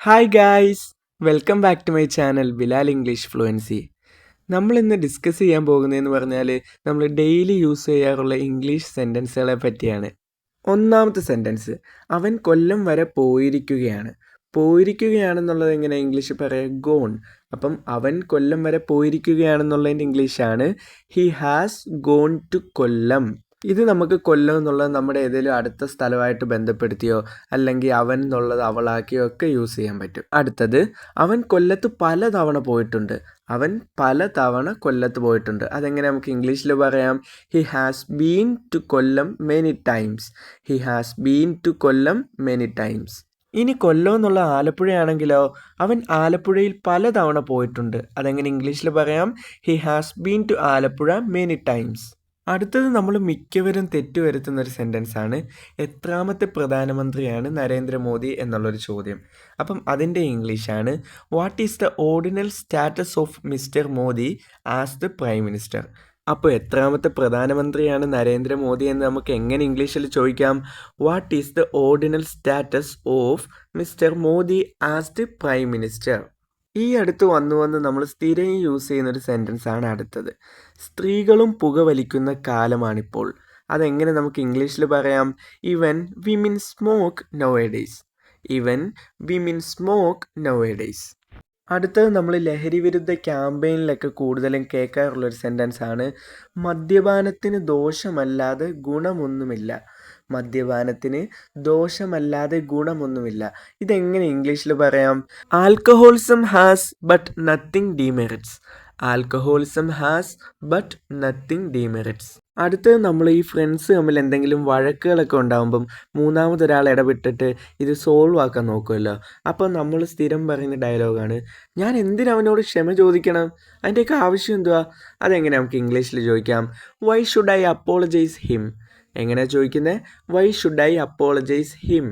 Hi guys, welcome back to my channel Bilal English fluency. നമ്മളിന്ന് discuss ചെയ്യാൻ പോകുന്നതെന്ന് പറഞ്ഞാൽ നമ്മൾ ഡെയിലി യൂസ് ചെയ്യാറുള്ള ഇംഗ്ലീഷ് സെൻറ്റൻസുകളെ പറ്റിയാണ്. ഒന്നാമത്തെ സെൻറ്റൻസ്, അവൻ കൊല്ലം വരെ പോയിരിക്കുകയാണ്. പോയിരിക്കുകയാണെന്നുള്ളത് എങ്ങനെ ഇംഗ്ലീഷിൽ പറയാം? ഗോൺ. അപ്പം അവൻ കൊല്ലം വരെ പോയിരിക്കുകയാണെന്നുള്ളതിൻ്റെ ഇംഗ്ലീഷാണ് ഹി ഹാസ് ഗോൺ ടു കൊല്ലം. ഇത് നമുക്ക് കൊല്ലം എന്നുള്ളത് നമ്മുടെ ഏതെങ്കിലും അടുത്ത സ്ഥലമായിട്ട് ബന്ധപ്പെടുത്തിയോ അല്ലെങ്കിൽ അവൻ എന്നുള്ളത് അവളാക്കിയോ ഒക്കെ യൂസ് ചെയ്യാൻ പറ്റും. അടുത്തത്, അവൻ കൊല്ലത്ത് പല തവണ പോയിട്ടുണ്ട്. അവൻ പല തവണ കൊല്ലത്ത് പോയിട്ടുണ്ട്. അതെങ്ങനെ നമുക്ക് ഇംഗ്ലീഷിൽ പറയാം? He has been to Kollam many times. He has been to Kollam many times. ഇനി കൊല്ലം എന്നുള്ള ആലപ്പുഴയാണെങ്കിലോ, അവൻ ആലപ്പുഴയിൽ പല തവണ പോയിട്ടുണ്ട്. അതെങ്ങനെ ഇംഗ്ലീഷിൽ പറയാം? He has been to Alappuzha many times. അടുത്തത് നമ്മൾ മിക്കവരും തെറ്റുവരുത്തുന്ന ഒരു സെൻറ്റൻസ് ആണ്, എത്രാമത്തെ പ്രധാനമന്ത്രിയാണ് നരേന്ദ്രമോദി എന്നുള്ളൊരു ചോദ്യം. അപ്പം അതിൻ്റെ ഇംഗ്ലീഷാണ്, what is the ordinal status of mister Modi as the prime minister. അപ്പോൾ എത്രാമത്തെ പ്രധാനമന്ത്രിയാണ് നരേന്ദ്രമോദി എന്ന് നമുക്ക് എങ്ങനെ ഇംഗ്ലീഷിൽ ചോദിക്കാം? What is the ordinal status of mister Modi as the prime minister. ഈ അടുത്ത് വന്ന് നമ്മൾ സ്ഥിരം യൂസ് ചെയ്യുന്നൊരു സെൻറ്റൻസ് ആണ് അടുത്തത്, സ്ത്രീകളും പുകവലിക്കുന്ന കാലമാണിപ്പോൾ. അതെങ്ങനെ നമുക്ക് ഇംഗ്ലീഷിൽ പറയാം? Even women smoke nowadays. Even women smoke nowadays. അടുത്തത് നമ്മൾ ലഹരി വിരുദ്ധ ക്യാമ്പയിനിലൊക്കെ കൂടുതലും കേൾക്കാറുള്ളൊരു സെൻറ്റൻസ് ആണ്, മദ്യപാനത്തിന് ദോഷമല്ലാതെ ഗുണമൊന്നുമില്ല. മദ്യപാനത്തിന് ദോഷമല്ലാതെ ഗുണമൊന്നുമില്ല. ഇതെങ്ങനെ ഇംഗ്ലീഷിൽ പറയാം? Alcoholism has but nothing demerits. Alcoholism has but nothing demerits. അടുത്തത് നമ്മൾ ഈ ഫ്രണ്ട്സ് തമ്മിൽ എന്തെങ്കിലും വഴക്കുകളൊക്കെ ഉണ്ടാകുമ്പം മൂന്നാമതൊരാൾ ഇടപെട്ടിട്ട് ഇത് സോൾവ് ആക്കാൻ നോക്കുമല്ലോ. അപ്പോൾ നമ്മൾ സ്ഥിരം പറയുന്ന ഡയലോഗാണ്, ഞാൻ എന്തിനവനോട് ക്ഷമ ചോദിക്കണം, അതിൻ്റെയൊക്കെ ആവശ്യം എന്തുവാ? അതെങ്ങനെ നമുക്ക് ഇംഗ്ലീഷിൽ ചോദിക്കാം? Why should I apologise him. എങ്ങനെയാണ് ചോദിക്കുന്നത്? Why should I apologise him.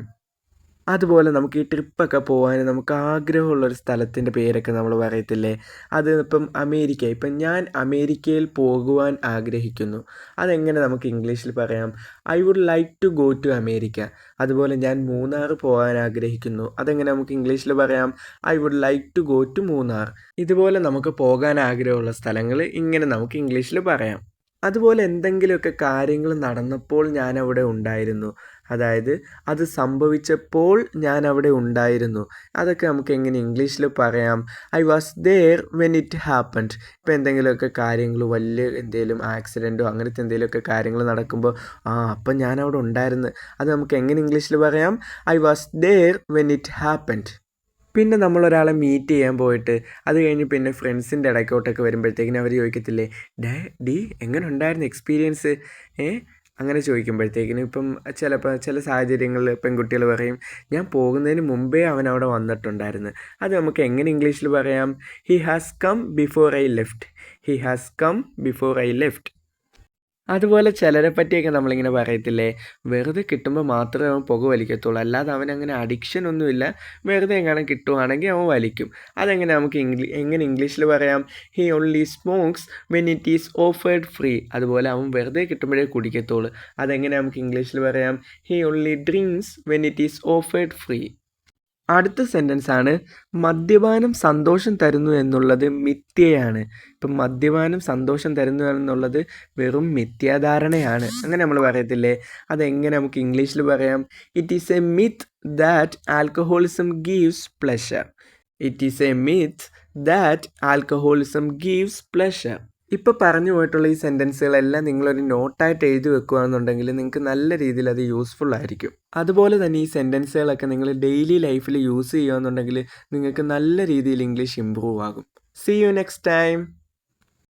അതുപോലെ നമുക്ക് ഈ ട്രിപ്പൊക്കെ പോകാൻ നമുക്ക് ആഗ്രഹമുള്ളൊരു സ്ഥലത്തിൻ്റെ പേരൊക്കെ നമ്മൾ പറയത്തില്ലേ? അത് ഇപ്പം അമേരിക്ക. ഇപ്പം ഞാൻ അമേരിക്കയിൽ പോകുവാൻ ആഗ്രഹിക്കുന്നു. അതെങ്ങനെ നമുക്ക് ഇംഗ്ലീഷിൽ പറയാം? I would like to go to America. അതുപോലെ ഞാൻ മൂന്നാർ പോകാൻ ആഗ്രഹിക്കുന്നു. അതെങ്ങനെ നമുക്ക് ഇംഗ്ലീഷിൽ പറയാം? I would like to go to Munnar. ഇതുപോലെ നമുക്ക് പോകാൻ ആഗ്രഹമുള്ള സ്ഥലങ്ങൾ ഇങ്ങനെ നമുക്ക് ഇംഗ്ലീഷിൽ പറയാം. അതുപോലെ എന്തെങ്കിലുമൊക്കെ കാര്യങ്ങൾ നടന്നപ്പോൾ ഞാൻ അവിടെ ഉണ്ടായിരുന്നു, അതായത് അത് സംഭവിച്ചപ്പോൾ ഞാൻ അവിടെ ഉണ്ടായിരുന്നു. അതൊക്കെ നമുക്ക് എങ്ങനെ ഇംഗ്ലീഷിൽ പറയാം? I was there when it happened. ഇപ്പോൾ എന്തെങ്കിലുമൊക്കെ കാര്യങ്ങൾ വലിയ എന്തെങ്കിലും ആക്സിഡൻറ്റോ അങ്ങനത്തെ എന്തെങ്കിലുമൊക്കെ കാര്യങ്ങൾ നടക്കുമ്പോൾ അപ്പം ഞാൻ അവിടെ ഉണ്ടായിരുന്നു. അത് നമുക്ക് എങ്ങനെ ഇംഗ്ലീഷിൽ പറയാം? I was there when it happened. പിന്നെ നമ്മളൊരാളെ മീറ്റ് ചെയ്യാൻ പോയിട്ട് അത് കഴിഞ്ഞ് പിന്നെ ഫ്രണ്ട്സിൻ്റെ ഇടയ്ക്കോട്ടൊക്കെ വരുമ്പോഴത്തേക്കിനും അവർ ചോദിക്കത്തില്ലേ, ഡി എങ്ങനെ ഉണ്ടായിരുന്നു എക്സ്പീരിയൻസ്? അങ്ങനെ ചോദിക്കുമ്പോഴത്തേക്കിനും ഇപ്പം ചില സാഹചര്യങ്ങളിൽ പെൺകുട്ടികൾ പറയും, ഞാൻ പോകുന്നതിന് മുമ്പേ അവൻ അവിടെ വന്നിട്ടുണ്ടായിരുന്നു. അത് നമുക്ക് എങ്ങനെ ഇംഗ്ലീഷിൽ പറയാം? He has come before I left. He has come before I left. അതുപോലെ ചിലരെ പറ്റിയൊക്കെ നമ്മളിങ്ങനെ പറയത്തില്ലേ, വെറുതെ കിട്ടുമ്പോൾ മാത്രമേ അവൻ പുക വലിക്കത്തുള്ളൂ, അല്ലാതെ അവനങ്ങനെ അഡിക്ഷൻ ഒന്നുമില്ല, വെറുതെ എങ്ങനെ കിട്ടുവാണെങ്കിൽ അവൻ വലിക്കും. അതെങ്ങനെ നമുക്ക് എങ്ങനെ ഇംഗ്ലീഷിൽ പറയാം? He only smokes when it is offered free. അതുപോലെ അവൻ വെറുതെ കിട്ടുമ്പോഴേ കുടിക്കത്തുള്ളൂ. അതെങ്ങനെ നമുക്ക് ഇംഗ്ലീഷിൽ പറയാം? He only drinks when it is offered free. അടുത്ത സെൻറ്റൻസ് ആണ്, മദ്യപാനം സന്തോഷം തരുന്നു എന്നുള്ളത് മിഥ്യയാണ്. ഇപ്പം മദ്യപാനം സന്തോഷം തരുന്നു എന്നുള്ളത് വെറും മിഥ്യാധാരണയാണ്. അങ്ങനെ നമ്മൾ പറയത്തില്ലേ? അതെങ്ങനെ നമുക്ക് ഇംഗ്ലീഷിൽ പറയാം? It is A myth that alcoholism gives pleasure. It is A myth that alcoholism gives pleasure. ഇപ്പോൾ പറഞ്ഞു പോയിട്ടുള്ള ഈ സെൻറ്റൻസുകളെല്ലാം നിങ്ങളൊരു നോട്ടായിട്ട് എഴുതി വെക്കുകയാണെന്നുണ്ടെങ്കിൽ നിങ്ങൾക്ക് നല്ല രീതിയിൽ അത് യൂസ്ഫുൾ ആയിരിക്കും. അതുപോലെ തന്നെ ഈ സെൻറ്റൻസുകളൊക്കെ നിങ്ങൾ ഡെയിലി ലൈഫിൽ യൂസ് ചെയ്യുകയാണെന്നുണ്ടെങ്കിൽ നിങ്ങൾക്ക് നല്ല രീതിയിൽ ഇംഗ്ലീഷ് ഇമ്പ്രൂവ് ആകും. See you next time.